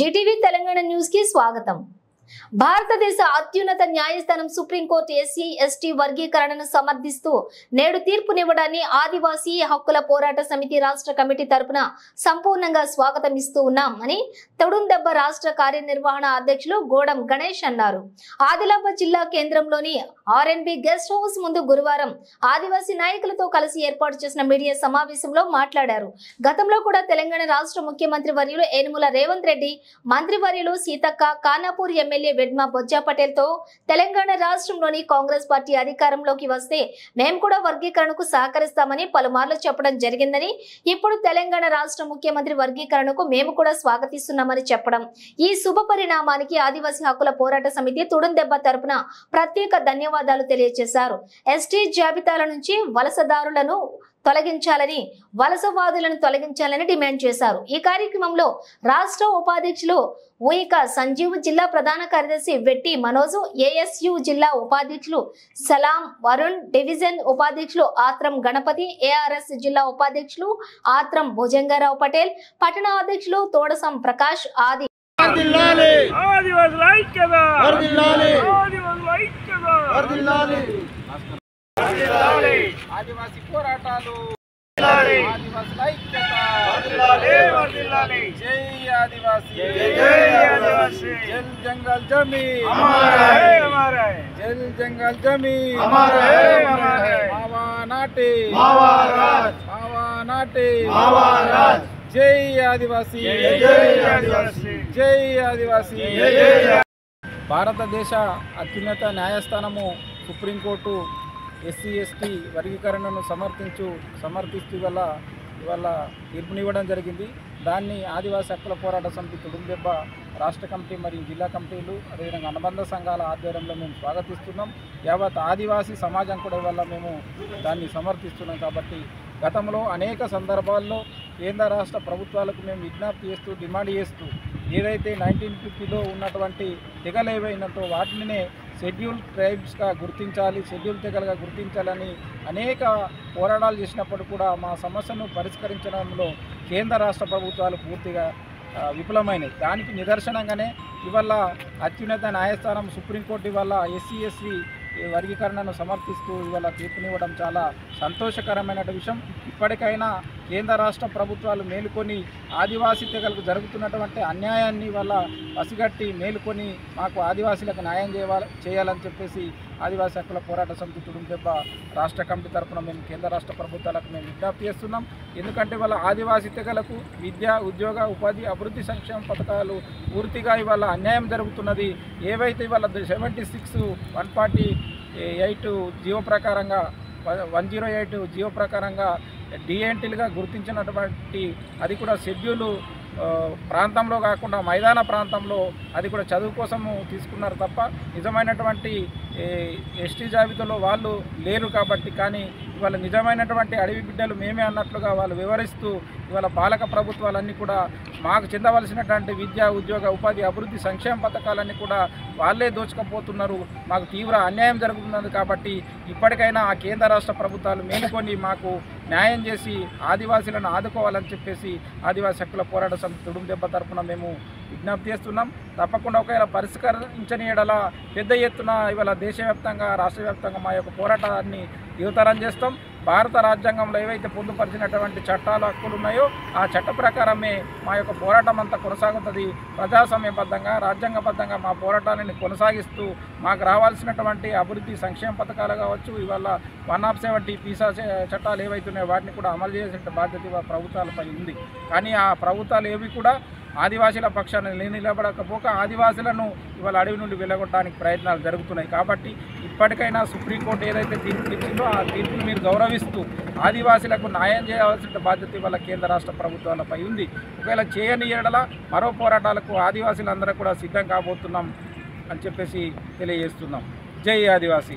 Zee TV Telangana news కి స్వాగతం। భారతదేశ అత్యున్నత న్యాయస్థానం సుప్రీంకోర్టు ఎస్సీ ఎస్టీ వర్గీకరణను సమర్థిస్తూ నేడు తీర్పునివ్వడాన్ని ఆదివాసీ హక్కుల పోరాట సమితి రాష్ట్ర కమిటీ తరపున సంపూర్ణంగా స్వాగతం ఇస్తూ ఉన్నామని తొడుందెబ్బ రాష్ట్ర కార్యనిర్వహణ అధ్యక్షులు గోడం గణేష్ అన్నారు। ఆదిలాబాద్ జిల్లా కేంద్రంలోని ఆర్ఎన్బి గెస్ట్ హౌస్ ముందు గురువారం ఆదివాసీ నాయకులతో కలిసి ఏర్పాటు చేసిన మీడియా సమావేశంలో మాట్లాడారు। గతంలో కూడా తెలంగాణ రాష్ట్ర ముఖ్యమంత్రి వర్యులు యనుమల రేవంత్ రెడ్డి, మంత్రి వర్యులు సీతక్క, ఖానాపూర్ ఎమ్మెల్యే వెడ్మా బొజ్జా పటేల్ తో తెలంగాణ రాష్ట్రంలోని కాంగ్రెస్ పార్టీ అధికారంలోకి వస్తే మేము కూడా వర్గీకరణకు సహకరిస్తామని పలుమార్లు చెప్పడం జరిగిందని, ఇప్పుడు తెలంగాణ రాష్ట్ర ముఖ్యమంత్రి వర్గీకరణకు మేము కూడా స్వాగతిస్తున్నామని చెప్పడం, ఈ శుభ పరిణామానికి ఆదివాసీ హక్కుల పోరాట సమితి తుడుందెబ్బ తరపున ప్రత్యేక ధన్యవాదాలు తెలియజేశారు। ఎస్టీ జాబితాల నుంచి వలసదారులను తొలగించాలని, వలసవాదులను తొలగించాలని డిమాండ్ చేశారు। ఈ కార్యక్రమంలో రాష్ట్ర ఉపాధ్యక్షులు ఊయిక సంజీవ్, జిల్లా ప్రధాన కార్యదర్శి వెట్టి మనోజు, ఏఎస్యు జిల్లా ఉపాధ్యక్షులు సలాం వరుణ్, డివిజన్ ఉపాధ్యక్షులు ఆత్రం గణపతి, ఏఆర్ఎస్ జిల్లా ఉపాధ్యక్షులు ఆత్రం భుజంగారావు పటేల్, పట్టణ అధ్యక్షులు తోడసం ప్రకాష్ ఆది ఆదివాసీ పోరాటాలు, ఆదివాసీ ఐక్యత, జై ఆదివాసీ, జల్ జంగల్ జమీ, జల్ జంగల్ జమీ, మావా నాటి, జై ఆదివాసీ, జై ఆదివాసీ। భారతదేశ అత్యున్నత న్యాయస్థానము సుప్రీంకోర్టు ఎస్సీ ఎస్టీ వర్గీకరణను సమర్థిస్తూ ఇవాళ తీర్పునివ్వడం జరిగింది। దాన్ని ఆదివాసీ హక్కుల పోరాట సమితి తుడుందెబ్బ రాష్ట్ర కమిటీ మరియు జిల్లా కమిటీలు, అదేవిధంగా అనుబంధ సంఘాల ఆధ్వర్యంలో మేము స్వాగతిస్తున్నాం। యావత్ ఆదివాసీ సమాజం కూడా ఇవాళ మేము దాన్ని సమర్థిస్తున్నాం। కాబట్టి గతంలో అనేక సందర్భాల్లో కేంద్ర రాష్ట్ర ప్రభుత్వాలకు మేము విజ్ఞప్తి చేస్తూ, డిమాండ్ చేస్తూ, ఏదైతే 1950లో ఉన్నటువంటి తెగలు ఏవైనాతో వాటినే షెడ్యూల్ ట్రైబ్స్గా గుర్తించాలి, షెడ్యూల్ తెగలుగా గుర్తించాలని అనేక పోరాటాలు చేసినప్పుడు కూడా మా సమస్యను పరిష్కరించడంలో కేంద్ర రాష్ట్ర ప్రభుత్వాలు పూర్తిగా విఫలమైనవి। దానికి నిదర్శనంగానే ఇవాళ అత్యున్నత న్యాయస్థానం సుప్రీంకోర్టు ఇవాళ ఎస్సీ ఎస్టీ వర్గీకరణను సమర్థిస్తూ ఇవాళ తీర్పునివ్వడం చాలా సంతోషకరమైన విషయం। ఇప్పటికైనా కేంద్ర రాష్ట్ర ప్రభుత్వాలు మేలుకొని ఆదివాసీ తెగలకు జరుగుతున్నటువంటి అన్యాయాన్ని వల్ల పసిగట్టి మేలుకొని మాకు ఆదివాసీలకు న్యాయం చేయాలని చెప్పేసి ఆదివాసీ హక్కుల పోరాట సమితి తుడుందెబ్బ రాష్ట్ర కమిటీ తరఫున మేము కేంద్ర రాష్ట్ర ప్రభుత్వాలకు మేము విజ్ఞప్తి చేస్తున్నాం। ఎందుకంటే ఇవాళ ఆదివాసీ తెగలకు విద్య, ఉద్యోగ, ఉపాధి, అభివృద్ధి సంక్షేమ పథకాలు పూర్తిగా ఇవాళ అన్యాయం జరుగుతున్నది। ఏవైతే ఇవాళ 76, 148 జీవో ప్రకారంగా 108 జీవో ప్రకారంగా డిఎన్టీలుగా గుర్తించినటువంటి అది కూడా షెడ్యూలు ప్రాంతంలో కాకుండా మైదాన ప్రాంతంలో అది కూడా చదువు కోసము తీసుకున్నారు తప్ప నిజమైనటువంటి ఎస్టీ జాబితాలో వాళ్ళు లేరు కాబట్టి, కానీ ఇవాళ నిజమైనటువంటి అడవి బిడ్డలు మేమే అన్నట్లుగా వాళ్ళు వివరిస్తూ ఇవాళ పాలక ప్రభుత్వాలన్నీ కూడా మాకు చెందవలసినటువంటి విద్య, ఉద్యోగ, ఉపాధి, అభివృద్ధి సంక్షేమ పథకాలన్నీ కూడా వాళ్ళే దోచుకపోతున్నారు, మాకు తీవ్ర అన్యాయం జరుగుతున్నది। కాబట్టి ఇప్పటికైనా ఆ కేంద్ర రాష్ట్ర ప్రభుత్వాలు మేలుకొని మాకు న్యాయం చేసి ఆదివాసీలను ఆదుకోవాలని చెప్పేసి ఆదివాసీ హక్కుల పోరాట సమితి తుడుందెబ్బ తరపున మేము విజ్ఞప్తి చేస్తున్నాం। తప్పకుండా ఒకవేళ పరిష్కరించని ఎడల పెద్ద ఎత్తున ఇవాళ దేశవ్యాప్తంగా, రాష్ట్ర వ్యాప్తంగా మా యొక్క పోరాటాన్ని తీవ్రతరం చేస్తాం। భారత రాజ్యాంగంలో ఏవైతే పొందుపరిచినటువంటి చట్టాలు, హక్కులు ఉన్నాయో ఆ చట్ట ప్రకారమే మా యొక్క పోరాటం అంతా కొనసాగుతుంది। ప్రజాస్వామ్యబద్ధంగా, రాజ్యాంగబద్ధంగా మా పోరాటాన్ని కొనసాగిస్తూ మాకు రావాల్సినటువంటి అభివృద్ధి సంక్షేమ పథకాలు కావచ్చు, ఇవాళ 170 పీసా చట్టాలు ఏవైతే ఉన్నాయో వాటిని కూడా అమలు చేసే బాధ్యత ప్రభుత్వాలపై ఉంది। కానీ ఆ ప్రభుత్వాలు ఏవి కూడా ఆదివాసీల పక్షాన్ని నిలబడకపోక ఆదివాసీలను ఇవాళ అడవి నుండి వెళ్ళగొట్టడానికి ప్రయత్నాలు జరుగుతున్నాయి। కాబట్టి ఇప్పటికైనా సుప్రీంకోర్టు ఏదైతే తీర్పు ఇచ్చిందో ఆ తీర్పును మీరు గౌరవిస్తూ ఆదివాసీలకు న్యాయం చేయాల్సిన బాధ్యత ఇవాళ కేంద్ర రాష్ట్ర ప్రభుత్వాలపై ఉంది। ఒకవేళ చేయని ఎడల మరో పోరాటాలకు ఆదివాసీలందరూ కూడా సిద్ధం కాబోతున్నాం అని చెప్పేసి తెలియజేస్తున్నాం। జై ఆదివాసీ।